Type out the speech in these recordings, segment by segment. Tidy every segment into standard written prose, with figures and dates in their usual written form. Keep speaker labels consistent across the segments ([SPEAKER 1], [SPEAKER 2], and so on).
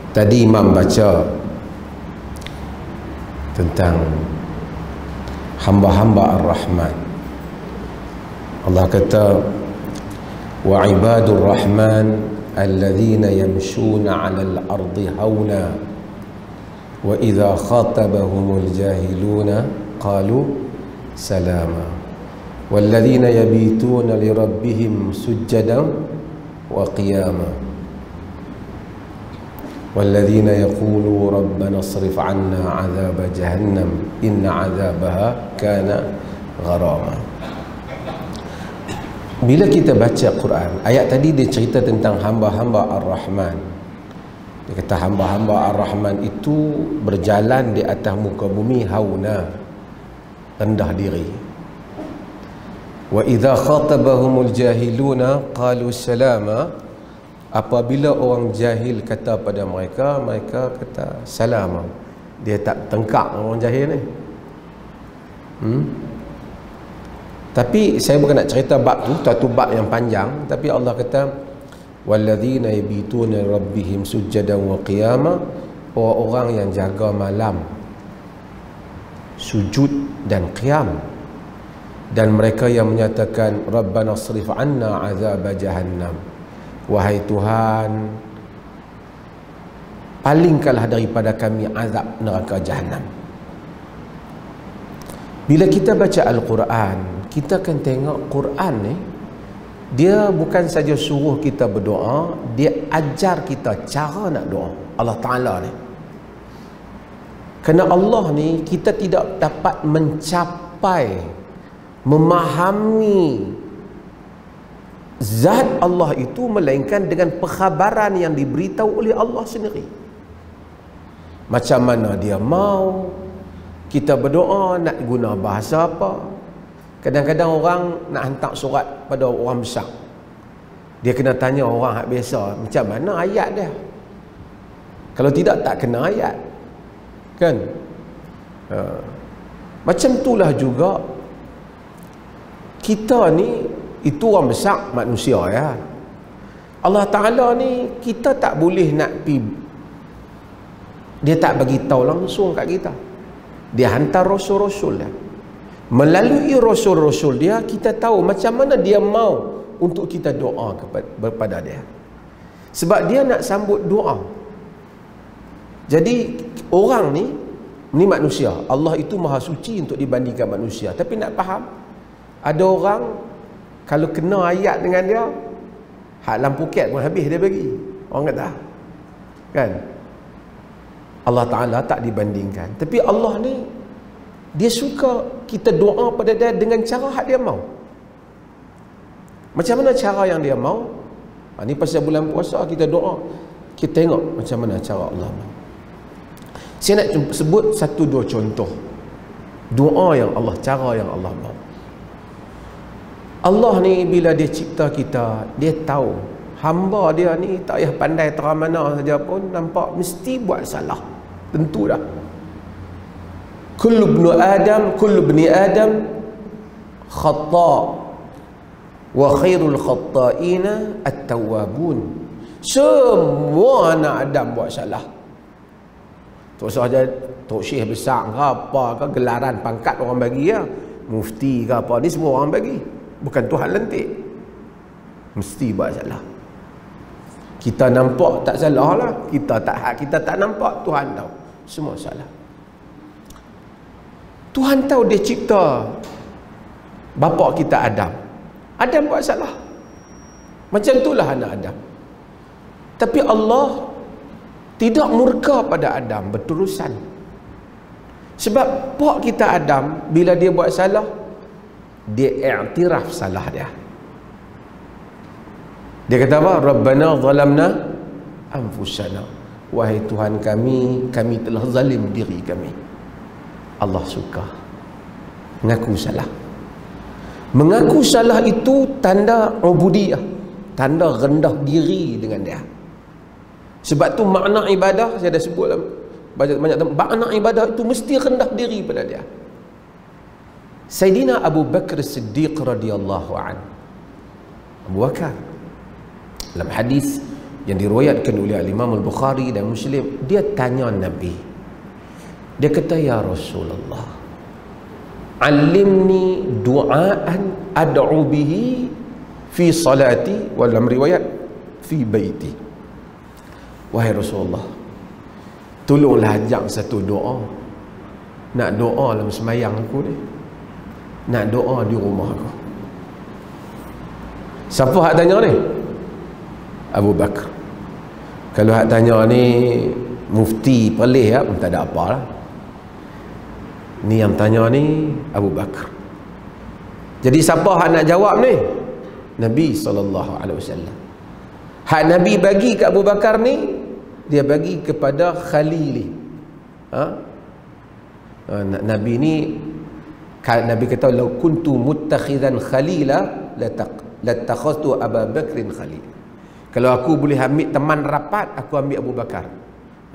[SPEAKER 1] Tadi Imam baca tentang hamba-hamba Ar-Rahman. Allah kata, wa ibadur rahman alladhina yamshuna 'alal ardi hauna wa idza khatabahumul jahiluna qalu salama walladhina yabituna lirabbihim sujjadan wa qiyama والذين يقولوا ربنا اصرف عنا عذاب جهنم إن عذابها كان غراما. Bila kita baca Quran, ayat tadi dia cerita tentang hamba-hamba Ar-Rahman. Dia kata hamba-hamba Ar-Rahman itu berjalan di atas muka bumi hauna, rendah diri. Wa idza khatabahumul jahiluna qalu salama. Apabila orang jahil kata pada mereka, mereka kata salam. Dia tak tengkak orang jahil ni. Tapi saya bukan nak cerita bab tu, satu bab yang panjang. Tapi Allah kata walladzina yabituna rabbihim sujjadan wa qiyama, orang yang jaga malam sujud dan qiyam, dan mereka yang menyatakan rabbana srif anna azab jahannam, wahai Tuhan, palingkanlah daripada kami azab neraka jahanam. Bila kita baca Al-Quran, kita akan tengok Quran ni, dia bukan saja suruh kita berdoa, dia ajar kita cara nak doa. Allah Ta'ala ni, kerana Allah ni kita tidak dapat mencapai memahami zat Allah itu melainkan dengan perkhabaran yang diberitahu oleh Allah sendiri. Macam mana dia mau kita berdoa, nak guna bahasa apa. Kadang-kadang orang nak hantar surat pada orang besar, dia kena tanya orang hak biasa, macam mana ayat dia. Kalau tidak, tak kena ayat, kan? Macam itulah juga kita ni, itu orang besar manusia ya. Allah Ta'ala ni kita tak boleh nak pi, dia tak bagi tahu langsung kat kita. Dia hantar rasul-rasul dia. Melalui rasul-rasul dia, kita tahu macam mana dia mau untuk kita doa kepada dia. Sebab dia nak sambut doa. Jadi orang ni manusia. Allah itu maha suci untuk dibandingkan manusia. Tapi nak faham, ada orang kalau kena ayat dengan dia, hak lampu kat pun habis dia bagi. Orang kata, kan? Allah Ta'ala tak dibandingkan. Tapi Allah ni, dia suka kita doa pada dia dengan cara hak dia mau. Macam mana cara yang dia mau? Ni pasal bulan puasa kita doa, kita tengok macam mana cara Allah mau. Saya nak sebut satu dua contoh doa yang Allah, cara yang Allah mau. Allah ni bila dia cipta kita, dia tahu hamba dia ni tak payah pandai terang mana saja pun, nampak mesti buat salah. Tentu dah. Kullu bni Adam khata' wa khairul khata'ina at-tawwabun. Semua anak Adam buat salah. Tak usah saja tok syekh besar ke apa ke, gelaran pangkat orang bagi ya, mufti ke apa, ni semua orang bagi. Bukan Tuhan lentik. Mesti buat salah. Kita nampak tak salah lah, kita tak nampak, Tuhan tahu semua salah. Tuhan tahu dia cipta bapa kita Adam. Adam buat salah. Macam itulah anak Adam. Tapi Allah tidak murka pada Adam berterusan. Sebab pak kita Adam bila dia buat salah, dia iktiraf salah dia. Dia kata apa? Rabbana zalamna anfusana. Wahai Tuhan kami telah zalim diri kami. Allah suka mengaku salah. Mengaku salah itu tanda ubudiyah, tanda rendah diri dengan dia. Sebab tu makna ibadah, saya dah sebut banyak tempat, makna ibadah itu mesti rendah diri pada dia. Sayyidina Abu Bakar Siddiq radhiyallahu anhu, Abu Bakar, dalam hadis yang diriwayatkan oleh Imam Al-Bukhari dan Muslim, dia tanya Nabi, dia kata, ya Rasulullah, alimni du'aan ad'u bihi fi salati, wa dalam riwayat fi baiti. Wahai Rasulullah, tolonglah ajar satu doa. Nak doa dalam semayang aku ni, nak doa di rumah aku. Siapa hak tanya ni? Abu Bakar. Kalau hak tanya ni mufti pelih ya, tak ada apa lah. Ni yang tanya ni Abu Bakar. Jadi siapa hak nak jawab ni? Nabi SAW. Hak Nabi bagi ke Abu Bakar ni, dia bagi kepada Khalili. Nabi ni, Nabi kata, "Lau kuntu muttakhidan khalila latakhadtu Abu Bakrin khalil." Kalau aku boleh ambil teman rapat, aku ambil Abu Bakar.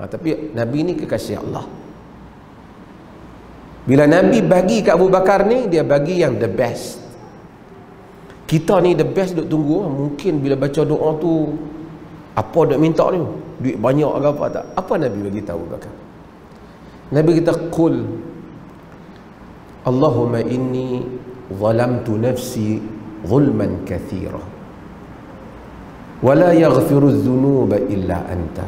[SPEAKER 1] Tapi Nabi ni kekasih Allah. Bila Nabi bagi ke Abu Bakar ni, dia bagi yang the best. Kita ni the best duk tunggu. Mungkin bila baca doa tu, apa duk minta ni? Duit banyak ke apa tak? Apa Nabi bagi tahu Abu Bakar? Nabi kata, "Qul Allahumma inni zalamtu nafsi zulman kathira wa la yaghfiru adh-dhunuba illa anta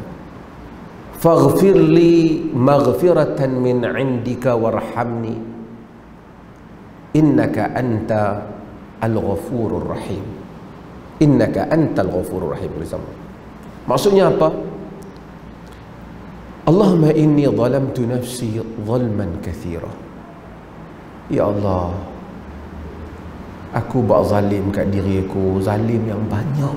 [SPEAKER 1] faghfir li maghfiratan min 'indika warhamni innaka anta al-ghafurur rahim." Innaka antal ghafurur rahim. Maksudnya apa? Allahumma inni zalamtu nafsi zulman kathira. Ya Allah, aku buat zalim kat diri aku, zalim yang banyak.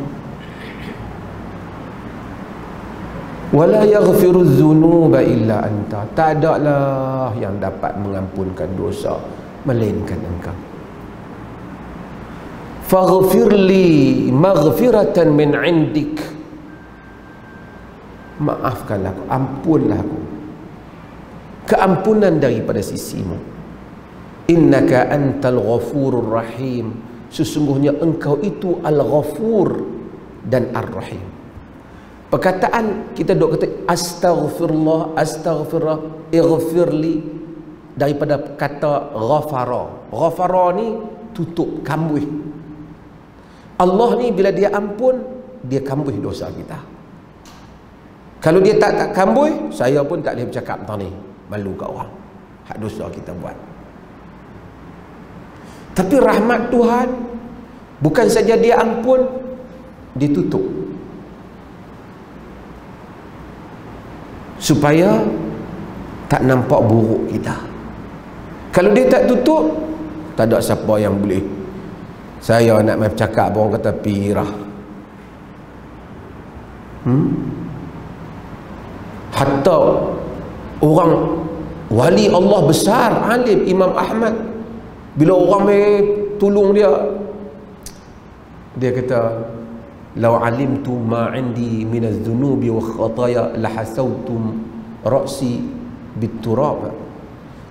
[SPEAKER 1] Wala yaghfiru dzunuba illa anta. Tak adalah yang dapat mengampunkan dosa melainkan Engkau. Faghfirli maghfiratan min 'indik. Maafkanlah aku, ampunlah aku, keampunan daripada sisimu. Innaka antal ghafurur rahim. Sesungguhnya Engkau itu al-ghafur dan ar-rahim. Perkataan kita dok kata astaghfirullah, astaghfirullah, ighfirli, daripada kata ghafara. Ghafara ni tutup, kambuh. Allah ni bila dia ampun, dia kambuh dosa kita. Kalau dia tak kambuh, saya pun tak boleh bercakap tentang ni, malu kat orang hak dosa kita buat. Tapi rahmat Tuhan bukan saja dia ampun, ditutup supaya tak nampak buruk kita. Kalau dia tak tutup, tak ada siapa yang boleh. Saya nak main bercakap, orang kata pirah. Hatta orang wali Allah besar, alim, Imam Ahmad, bila orang main tolong dia, dia kata, "Lau alimtu ma 'indi min adh-dhunubi wa khataya la hasawtum ra'si bit-turab."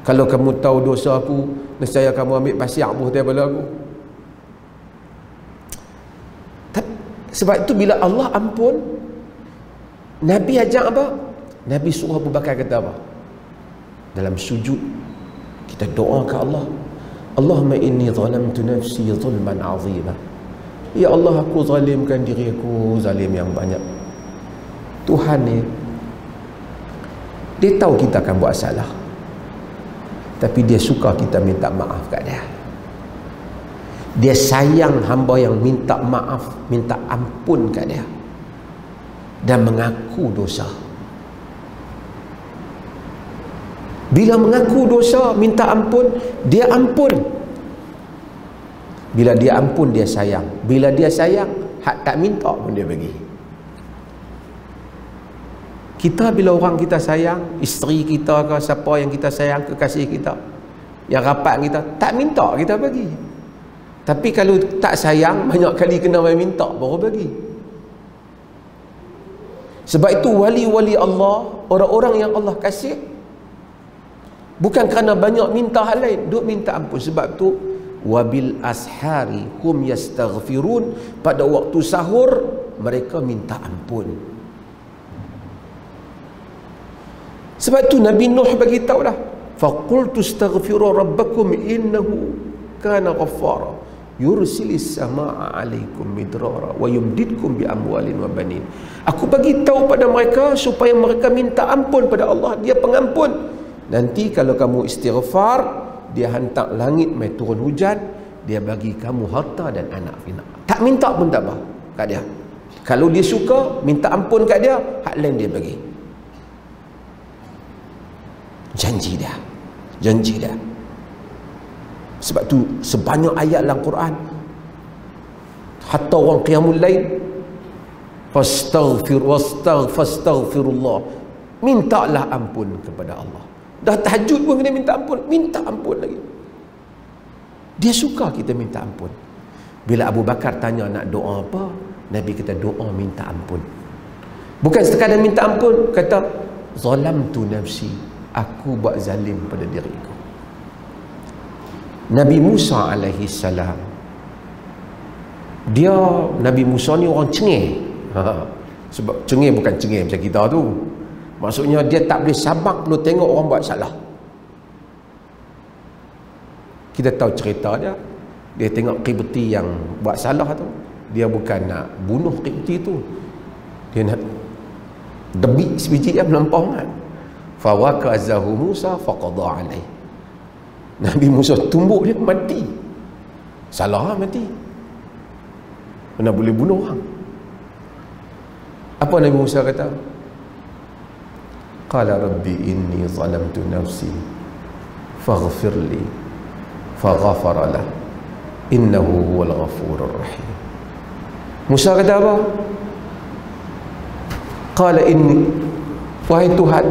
[SPEAKER 1] Kalau kamu tahu dosa aku, nescaya kamu ambil pasir buh atas kepala aku. Sebab itu bila Allah ampun, Nabi ajak apa? Nabi suruh Abu Bakar kata apa? Dalam sujud kita doa ke Allah, Allahumma inni zalamtu nafsi zulman 'azima. Ya Allah, aku zalimkan diri aku zalim yang banyak. Tuhan ni, dia tahu kita akan buat salah, tapi dia suka kita minta maaf kat dia. Dia sayang hamba yang minta maaf, minta ampun kat dia dan mengaku dosa. Bila mengaku dosa, minta ampun, dia ampun. Bila dia ampun, dia sayang. Bila dia sayang, hak tak minta pun dia bagi. Kita bila orang kita sayang, isteri kita ke siapa yang kita sayang, kekasih kita, yang rapat kita, tak minta kita bagi. Tapi kalau tak sayang, banyak kali kena main minta baru bagi. Sebab itu wali-wali Allah, orang-orang yang Allah kasih, bukan kerana banyak minta hal lain, duk minta ampun. Sebab tu wabil ashari hum yastaghfirun, pada waktu sahur mereka minta ampun. Sebab tu Nabi Nuh bagi tahu dah, faqultu astaghfiru rabbakum innahu kana ghaffara yursilis samaa alaikum midrara wa yumdidkum bi amwalin wa banin. Aku bagi tahu pada mereka supaya mereka minta ampun pada Allah, Dia pengampun. Nanti kalau kamu istighfar, Dia hantar langit mai turun hujan, Dia bagi kamu harta dan anak pinak. Tak minta pun tak apa kat Dia. Kalau Dia suka minta ampun kat Dia, hak lain Dia bagi. Janji Dia. Janji Dia. Sebab tu sebanyak ayat dalam Quran, hatta orang qiyamul lail, fastaghfirullah, mintalah ampun kepada Allah. Dah tahajud pun kena minta ampun, minta ampun lagi. Dia suka kita minta ampun. Bila Abu Bakar tanya nak doa apa, Nabi kata doa minta ampun. Bukan sekadar minta ampun, kata zalamtu nafsi, aku buat zalim pada diriku. Nabi Musa alaihi salam, Nabi Musa ni orang cengih. Sebab cengih bukan cengih macam kita tu. Maksudnya dia tak boleh sabar perlu tengok orang buat salah. Kita tahu cerita dia. Dia tengok Qibti yang buat salah tu, dia bukan nak bunuh Qibti tu, dia nak debik sebiji yang melampau kan. Fawakazahu Musa faqada alaih. Nabi Musa tumbuk dia mati. Salah mati. Mana boleh bunuh orang. Apa Nabi Musa kata? Qala rabbi inni zalamtu nafsi faghfirli faghfara lah innahu huwal ghafurur rahim. Musa kata apa? Qala inni, wahai Tuhan,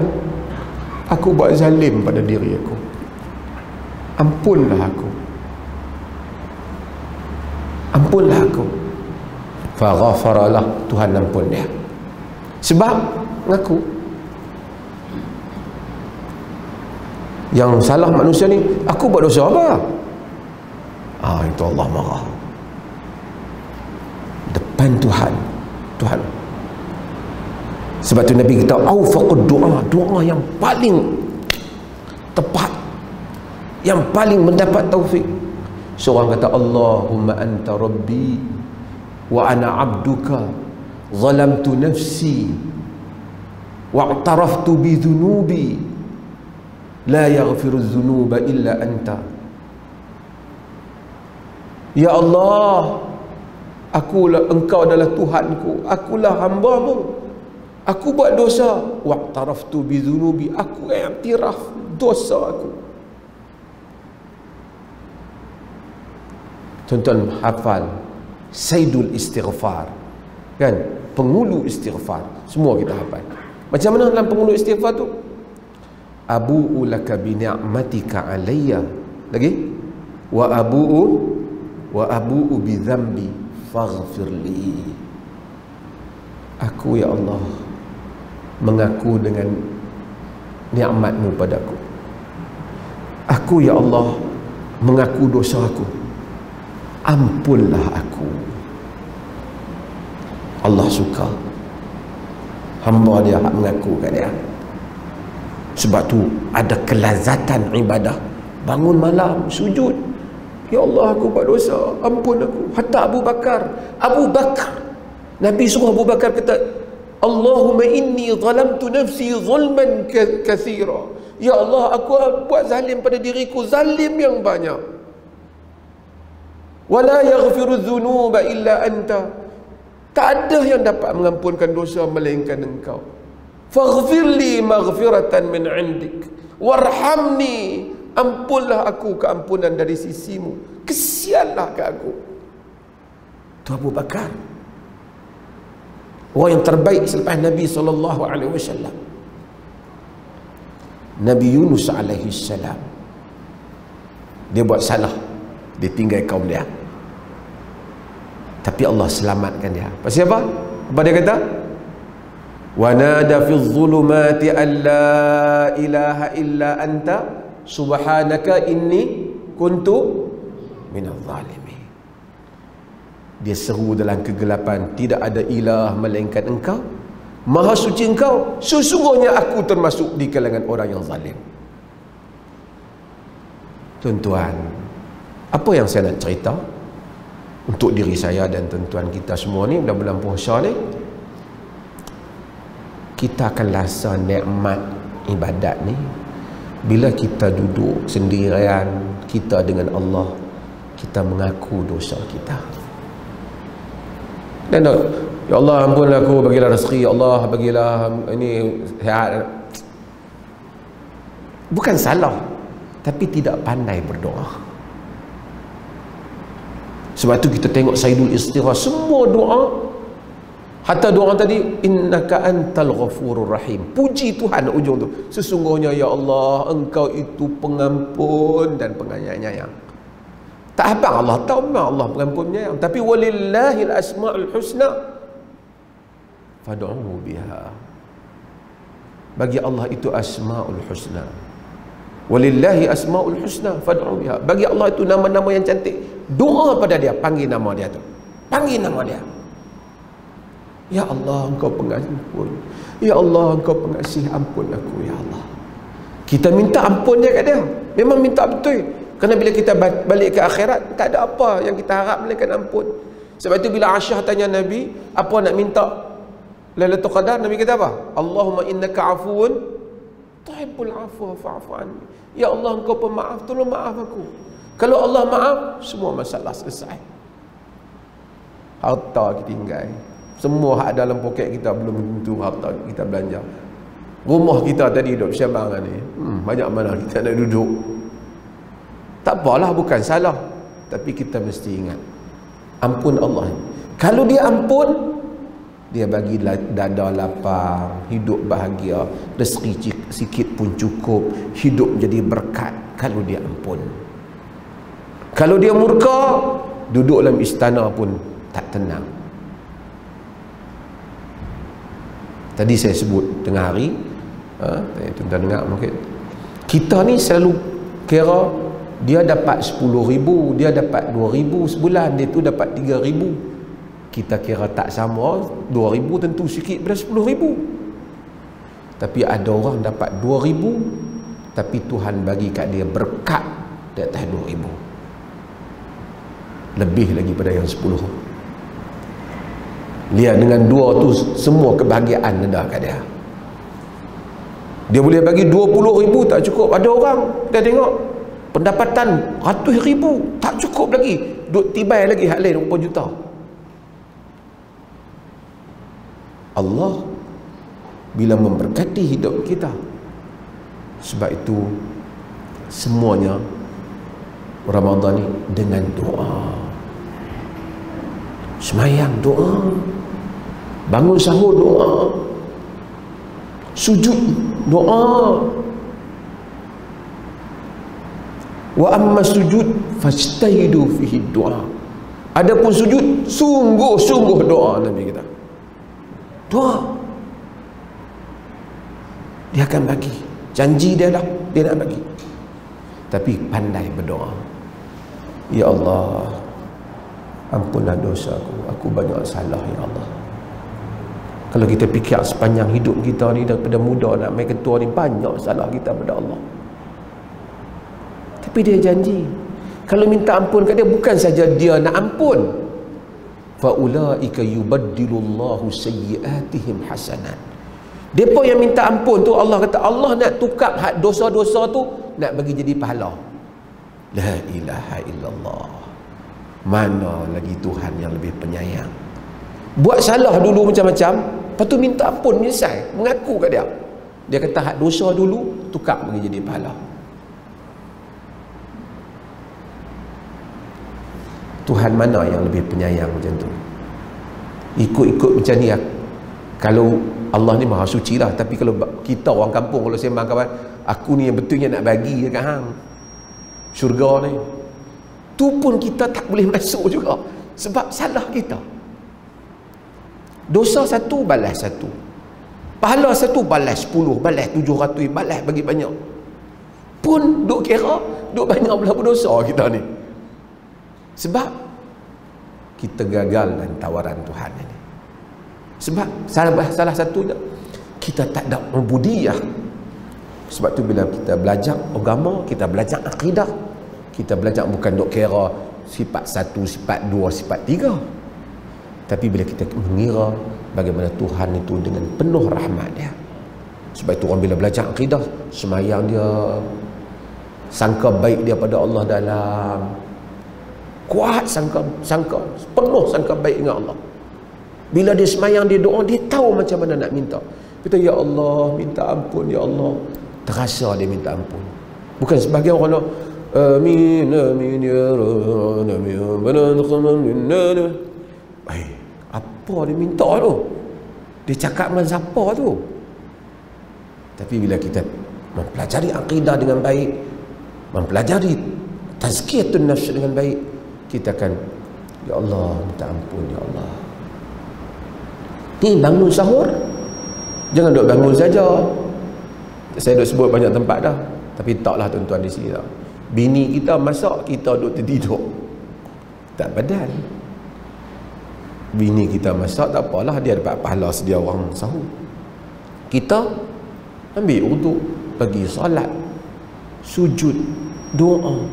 [SPEAKER 1] aku buat zalim pada diri aku, ampunlah aku, ampunlah aku. Faghfaralah, Tuhan ampun dia. Sebab ngaku. Yang salah manusia ni, aku buat dosa apa? Itu Allah marah depan Tuhan. Tuhan. Sebab tu Nabi kata awfaqud doa, doa yang paling tepat, yang paling mendapat taufik. Seorang kata Allahumma anta rabbi wa ana abduka zalamtu nafsi wa'taraftu bi dhunubi la yaghfiru dhunuba illa anta. Ya Allah, Engkau adalah Tuhanku, akulah hamba-Mu, aku buat dosa. Wa'taraftu bi dhunubi, aku iktiraf dosa aku. Tuan-tuan hafal Sayyidul Istighfar, kan? Pengulu istighfar, semua kita hafal. Macam mana dalam pengulu istighfar tu? Abu'u laka bi ni'matika alayya, lagi wa abu'u bi dhanbi faghfirli. Aku ya Allah mengaku dengan nikmat-Mu padaku. Aku ya Allah mengaku dosa aku, ampunlah aku. Allah suka hamba Dia mengaku kat Dia. Sebab tu ada kelazatan ibadah. Bangun malam sujud, ya Allah aku buat dosa, ampun aku. Hatta Abu Bakar, Nabi suruh Abu Bakar kata, Allahumma inni zalamtu nafsi zulman kathira. Ya Allah, aku buat zalim pada diriku, zalim yang banyak. Wala yaghfiru dhunuba illa anta. Tak ada yang dapat mengampunkan dosa melainkan Engkau. Faghfirli maghfiratan min indik warhamni, ampunlah aku keampunan dari sisimu, kesianlah ke aku. Tu Abu Bakar, orang yang terbaik selepas Nabi SAW. Nabi Yunus alaihi salam, dia buat salah, dia tinggal kaum dia, tapi Allah selamatkan dia. Pasal apa? Apa dia kata? Wa nada fi dhulumati an la ilaha illa anta subhanaka inni kuntu minadh dhalimin. Dia seru dalam kegelapan, tidak ada ilah melainkan engkau, maha suci engkau, sesungguhnya aku termasuk di kalangan orang yang zalim. Tuan-tuan, apa yang saya nak cerita untuk diri saya dan tuan-tuan kita semua ni, bulan-bulan puasa ni, kita akan rasa nikmat ibadat ni bila kita duduk sendirian kita dengan Allah, kita mengaku dosa kita. Dan ya Allah, ampunlah aku, bagilah rezeki, ya Allah, bagilah ini sihat. Bukan salah, tapi tidak pandai berdoa. Sebab tu kita tengok Sayyidul Istighfar, semua doa, hatta doa tadi, innaka antal ghafurur rahim, puji Tuhan ujung tu, sesungguhnya ya Allah, engkau itu pengampun dan penyayang. Tak abang Allah tahu memang Allah pengampun penyayang, tapi walillahil asmaul husna fad'uhu biha. Bagi Allah itu asmaul husna, walillahi asmaul husna fad'u biha. Bagi Allah itu nama-nama yang cantik, doa pada dia, panggil nama dia tu, panggil nama dia. Ya Allah, engkau pengampun, ya Allah, engkau pengasih, ampun aku ya Allah. Kita minta ampun je kat dia, memang minta betul. Kerana bila kita balik ke akhirat, tak ada apa yang kita harap melainkan ampun. Sebab itu bila Aisyah tanya Nabi, apa nak minta Lailatul Qadar, Nabi kata apa? Allahumma innaka afuun tuhibbul afwa fa'fu anni. Ya Allah, engkau pemaaf, tolong maaf aku. Kalau Allah maaf, semua masalah selesai. Harta kita tinggal, semua hak dalam poket kita belum tentu harta kita belanja. Rumah kita tadi duduk sembang ni, banyak mana kita nak duduk. Tak apalah, bukan salah, tapi kita mesti ingat ampun Allah. Kalau dia ampun, dia bagi dada lapang, hidup bahagia, rezeki sikit pun cukup, hidup jadi berkat. Kalau dia ampun. Kalau dia murka, duduk dalam istana pun tak tenang. Tadi saya sebut tengah hari, tuan-tuan dengar mungkin, kita ni selalu kira dia dapat 10,000, dia dapat 2,000 sebulan, dia tu dapat 3,000. Kita kira tak sama, 2,000 tentu sikit pada 10,000. Tapi ada orang dapat 2,000, tapi Tuhan bagi kat dia berkat di atas 2,000. Lebih lagi pada yang 10. Lihat dengan 2 tu, semua kebahagiaan ada kat dia. Dia boleh bagi 20,000 tak cukup. Ada orang kita tengok pendapatan ratus ribu tak cukup lagi, duk tibai lagi hak lain 20 juta. Allah bila memberkati hidup kita, sebab itu semuanya Ramadan ni dengan doa. Semayang doa, bangun sahur doa, sujud doa. Wa amma sujud fajtahidu fihi doa. Adapun sujud, sungguh-sungguh doa. Nabi kata, doa, dia akan bagi, janji dia dah, dia nak bagi. Tapi pandai berdoa. Ya Allah, ampunlah dosa aku banyak salah ya Allah. Kalau kita fikir sepanjang hidup kita ni, daripada muda nak main ketua ni, banyak salah kita pada Allah. Tapi dia janji, kalau minta ampun kat dia, bukan saja dia nak ampun, faulaika yubaddilullahu sayyiatihim hasanat. Depa yang minta ampun tu, Allah kata Allah nak tukar hak dosa-dosa tu, nak bagi jadi pahala. La ilaha illallah. Mana lagi Tuhan yang lebih penyayang. Buat salah dulu macam-macam, lepas tu minta ampun, menyesal, mengaku kat dia. Dia kata hak dosa dulu tukar bagi jadi pahala. Tuhan mana yang lebih penyayang macam tu? Ikut-ikut macam ni, kalau Allah ni maha suci lah, tapi kalau kita orang kampung, kalau sembang kawan, aku ni yang betulnya nak bagi dekat hang syurga ni, tu pun kita tak boleh masuk juga, sebab salah kita. Dosa satu balas satu, pahala satu balas 10, balas 700, balas bagi banyak. Pun duk kira duk banyak belah berdosa kita ni. Sebab kita gagal dan tawaran Tuhan ini. Sebab salah satu kita tak ada ubudiyah. Sebab tu bila kita belajar agama, kita belajar akidah, kita belajar bukan dok kira sifat 1, sifat 2, sifat 3. Tapi bila kita mengira bagaimana Tuhan itu dengan penuh rahmat dia. Sebab itu orang bila belajar akidah, semayang dia, sangka baik dia pada Allah dalam, kuat sangka penuh sangka baik dengan Allah. Bila dia semayang, dia doa, dia tahu macam mana nak minta. Kita, ya Allah, minta ampun, ya Allah. Terasa dia minta ampun. Bukan sebagai orang nak amin amin ya Rabb amin. Apa dia minta tu? Dia cakap dengan siapa tu? Tapi bila kita mempelajari akidah dengan baik, mempelajari tazkiyatun nafs dengan baik, kita akan, ya Allah, minta ampun, ya Allah. Ni bangun sahur, jangan duk bangun saja. Saya duk sebut banyak tempat dah, tapi taklah tuan-tuan di sini tak. Bini kita masak, kita duk tertidur, tak badan. Bini kita masak, tak apalah, dia dapat pahala sedia orang sahur. Kita ambil wuduk, pergi solat, sujud, doa.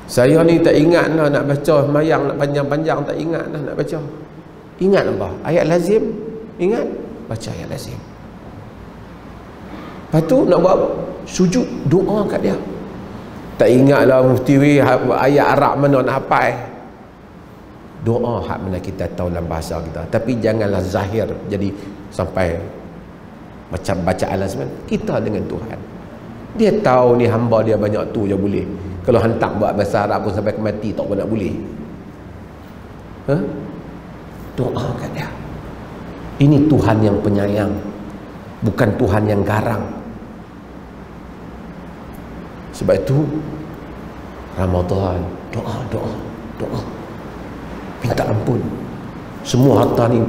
[SPEAKER 1] Saya ni tak ingat lah nak baca mayang nak panjang-panjang, tak ingat lah nak baca. Ingat apa? Ayat lazim, ingat, baca ayat lazim. Lepas tu nak buat apa? Sujud, doa kat dia. Tak ingat lah mufti ayat Arab mana nak hafal. Doa hak mana kita tahu dalam bahasa kita. Tapi janganlah zahir jadi sampai macam bacaan lazim. Kita dengan Tuhan, dia tahu ni hamba dia banyak tu je boleh. Kalau hantar buat bahasa Arab pun sampai ke mati tak pun nak boleh. Doa kat dia. Ini Tuhan yang penyayang, bukan Tuhan yang garang. Sebab itu Ramadan, doa, minta ampun. Semua harta ni,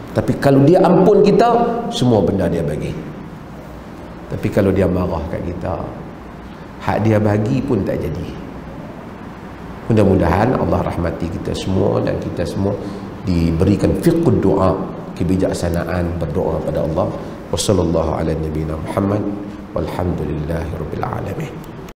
[SPEAKER 1] tapi kalau dia ampun kita, semua benda dia bagi. Tapi kalau dia marah kat kita, hak dia bagi pun tak jadi. Mudah-mudahan Allah rahmati kita semua dan kita semua diberikan fiqhud doa, kebijaksanaan berdoa pada Allah. Wassallallahu ala nabiyina Muhammad walhamdulillahi rabbil alamin.